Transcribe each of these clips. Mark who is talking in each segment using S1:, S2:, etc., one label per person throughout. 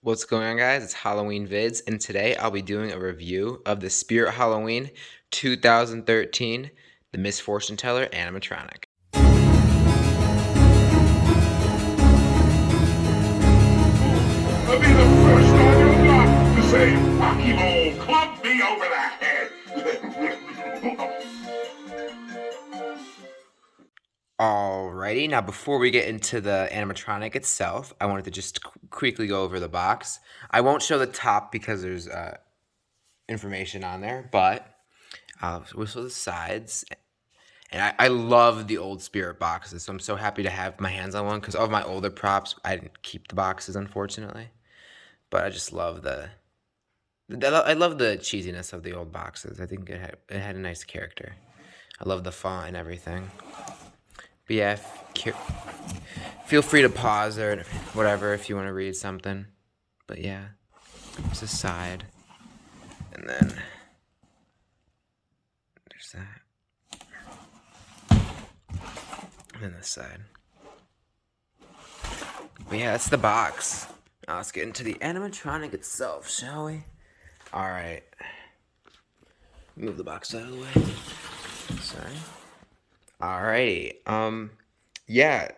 S1: What's going on, guys? It's Halloween Vids, and today I'll be doing a review of the Spirit Halloween 2013, the Misfortune Teller Animatronic.
S2: I'll be the first on your block to say, Akimo, club me over the head.
S1: Alrighty, now before we get into the animatronic itself, I wanted to just quickly go over the box. I won't show the top because there's information on there, but I'll whistle the sides. And I love the old Spirit boxes, so I'm so happy to have my hands on one because of my older props, I didn't keep the boxes, unfortunately. But I just love I love the cheesiness of the old boxes. I think it had a nice character. I love the font and everything. But yeah, feel free to pause or whatever if you want to read something. But yeah, there's a side, and then there's that, and then this side. But yeah, that's the box. Now let's get into the animatronic itself, shall we? All right. Move the box out of the way. Sorry. Alrighty. Yeah,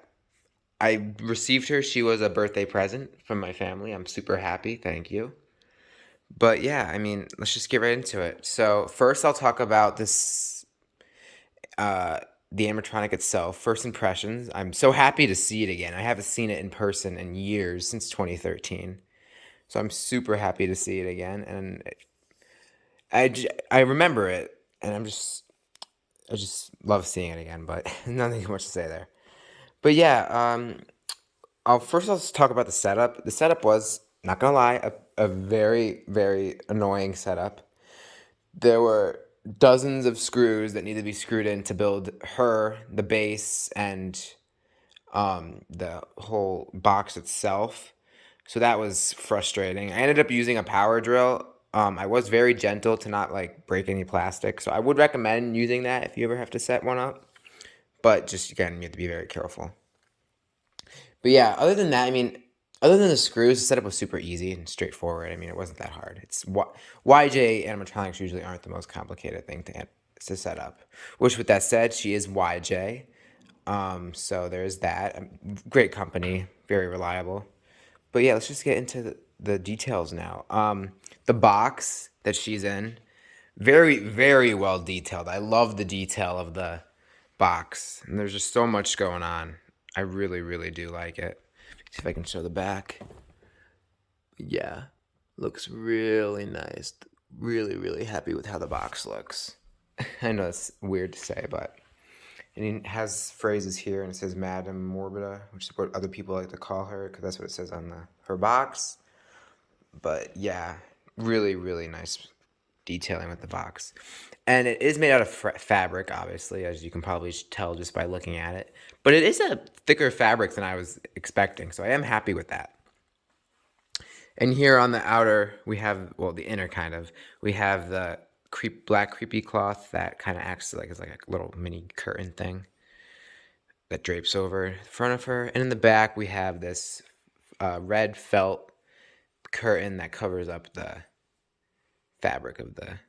S1: I received her. She was a birthday present from my family. I'm super happy. Thank you. But yeah, I mean, let's just get right into it. So first, I'll talk about the animatronic itself. First impressions. I'm so happy to see it again. I haven't seen it in person in years, since 2013. So I'm super happy to see it again, and I remember it, and I just love seeing it again. But nothing much to say there. But yeah, I'll just talk about the setup. The setup was, not gonna lie, a very, very annoying setup. There were dozens of screws that needed to be screwed in to build her, the base, and the whole box itself. So that was frustrating. I ended up using a power drill. I was very gentle to not like break any plastic, so I would recommend using that if you ever have to set one up. But just again, you have to be very careful. But yeah, other than that, I mean, other than the screws, the setup was super easy and straightforward. I mean, it wasn't that hard. YJ animatronics usually aren't the most complicated thing to set up. Which, with that said, she is YJ. So there's that. Great company, very reliable. But yeah, let's just get into the details now. The box that she's in, very, very well detailed. I love the detail of the box, and there's just so much going on. I really, really do like it. See if I can show the back. Yeah, looks really nice. Really, really happy with how the box looks. I know it's weird to say, but it has phrases here, and it says Madame Morbida, which is what other people like to call her, because that's what it says on her box. But yeah, really, really nice detailing with the box. And it is made out of fabric, obviously, as you can probably tell just by looking at it. But it is a thicker fabric than I was expecting, so I am happy with that. And here on the outer, we have, well, the inner kind of, we have the black creepy cloth that kind of acts like it's like a little mini curtain thing that drapes over the front of her. And in the back, we have this red felt curtain that covers up the fabric of the,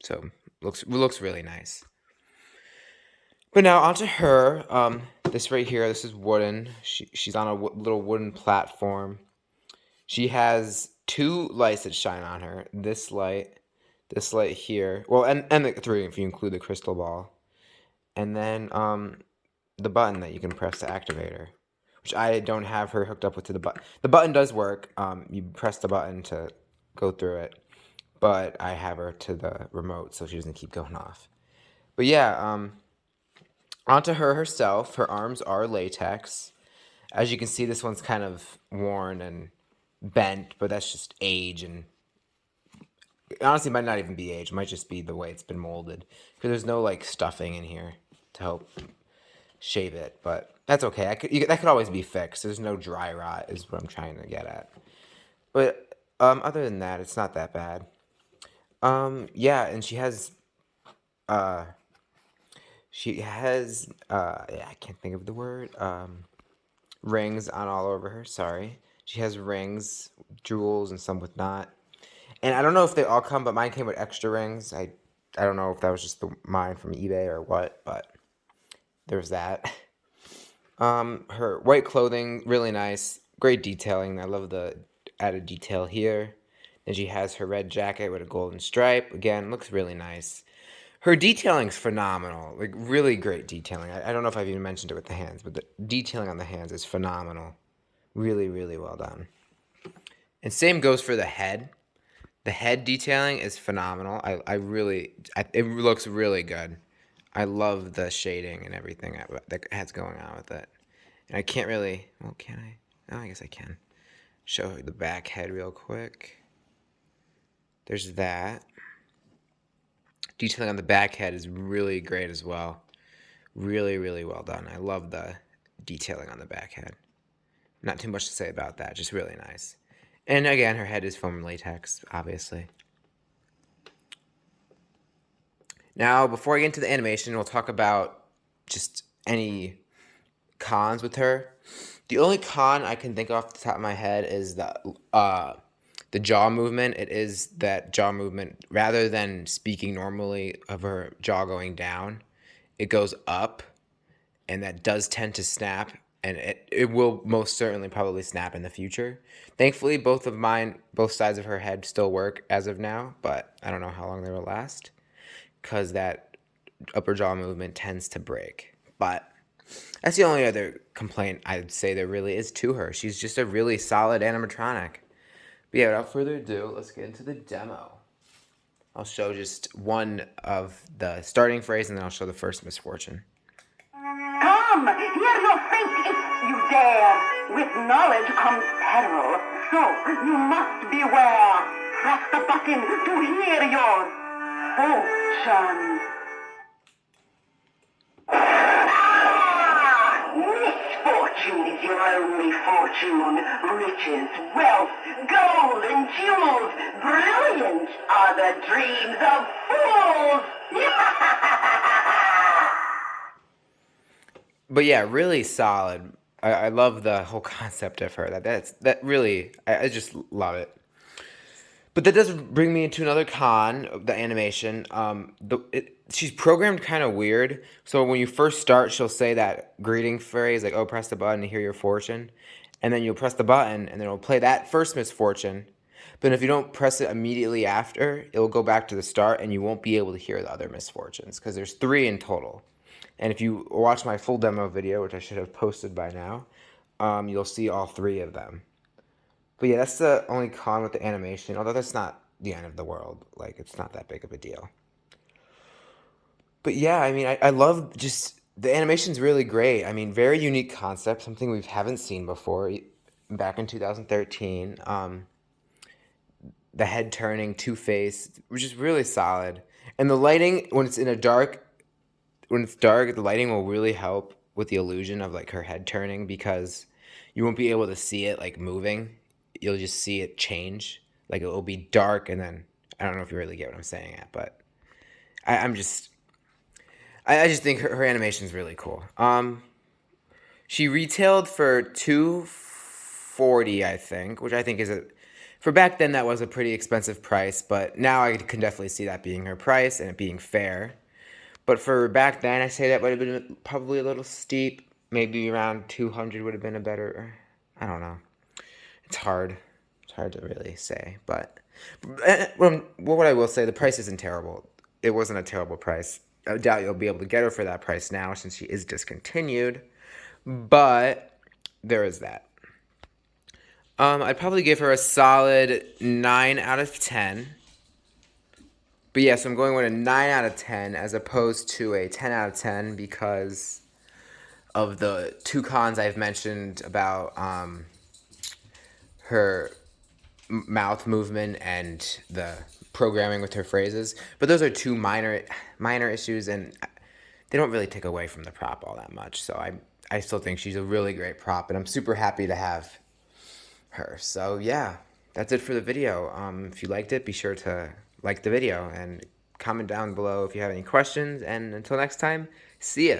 S1: so looks really nice. But now onto her. This right here, this is wooden. She's on a little wooden platform. She has two lights that shine on her. This light here. Well, and the three if you include the crystal ball. And then the button that you can press to activate her, which I don't have her hooked up with to the button. The button does work. You press the button to go through it, but I have her to the remote so she doesn't keep going off. But yeah, onto her herself. Her arms are latex. As you can see, this one's kind of worn and bent, but that's just age, and honestly, it might not even be age. It might just be the way it's been molded, because there's no like stuffing in here to help shape it. But that's okay. That could always be fixed. There's no dry rot, is what I'm trying to get at. But other than that, it's not that bad. Yeah, and uh, yeah, I can't think of the word. Rings on all over her. Sorry. She has rings, jewels, and some with not. And I don't know if they all come, but mine came with extra rings. I don't know if that was just mine from eBay or what, but there's that. Her white clothing, really nice. Great detailing. I love the added detail here. Then she has her red jacket with a golden stripe. Again, looks really nice. Her detailing's phenomenal. Like, really great detailing. I don't know if I've even mentioned it with the hands, but the detailing on the hands is phenomenal. Really, really well done. And same goes for the head. The head detailing is phenomenal. It looks really good. I love the shading and everything that has going on with it. And I can't really, well, can I? Oh, I guess I can. Show the back head real quick. There's that. Detailing on the back head is really great as well. Really, really well done. I love the detailing on the back head. Not too much to say about that, just really nice. And again, her head is foam latex, obviously. Now, before I get into the animation, we'll talk about just any cons with her. The only con I can think off the top of my head is the jaw movement. It is that jaw movement. Rather than speaking normally of her jaw going down, it goes up, and that does tend to snap, and it will most certainly probably snap in the future. Thankfully, both sides of her head still work as of now, but I don't know how long they will last because that upper jaw movement tends to break. But that's the only other complaint I'd say there really is to her. She's just a really solid animatronic. But yeah, without further ado, let's get into the demo. I'll show just one of the starting phrase, and then I'll show the first misfortune.
S3: Come, hear your fate if you dare. With knowledge comes peril, so you must beware. Press the button to hear your fortune. Misfortune is your only fortune. Riches, wealth, gold, and jewels. Brilliant are the dreams of fools.
S1: But yeah, really solid. I love the whole concept of her. That really, I just love it. But that does bring me into another con of the animation. She's programmed kind of weird. So when you first start, she'll say that greeting phrase like, "Oh, press the button to hear your fortune," and then you'll press the button, and then it'll play that first misfortune. But if you don't press it immediately after, it will go back to the start, and you won't be able to hear the other misfortunes because there's 3 in total. And if you watch my full demo video, which I should have posted by now, you'll see all 3 of them. But yeah, that's the only con with the animation, although that's not the end of the world. Like, it's not that big of a deal. But yeah, I mean, I love just, the animation's really great. I mean, very unique concept, something we haven't seen before, back in 2013. The head turning, two-faced, which is really solid. And the lighting, when it's dark, the lighting will really help with the illusion of like her head turning because you won't be able to see it like moving. You'll just see it change. Like it will be dark and then I don't know if you really get what I'm saying at, but I just think her animation is really cool. She retailed for $240, I think, which I think is for back then that was a pretty expensive price, but now I can definitely see that being her price and it being fair. But for back then, I say that would have been probably a little steep. Maybe around 200 would have been a better. I don't know. It's hard. It's hard to really say. But what I will say, the price isn't terrible. It wasn't a terrible price. I doubt you'll be able to get her for that price now since she is discontinued. But there is that. I'd probably give her a solid 9 out of 10. But yes, I'm going with a 9 out of 10 as opposed to a 10 out of 10 because of the 2 cons I've mentioned about her mouth movement and the programming with her phrases. But those are 2 minor issues, and they don't really take away from the prop all that much. So I still think she's a really great prop, and I'm super happy to have her. So yeah, that's it for the video. If you liked it, be sure to like the video and comment down below if you have any questions. And until next time, see ya.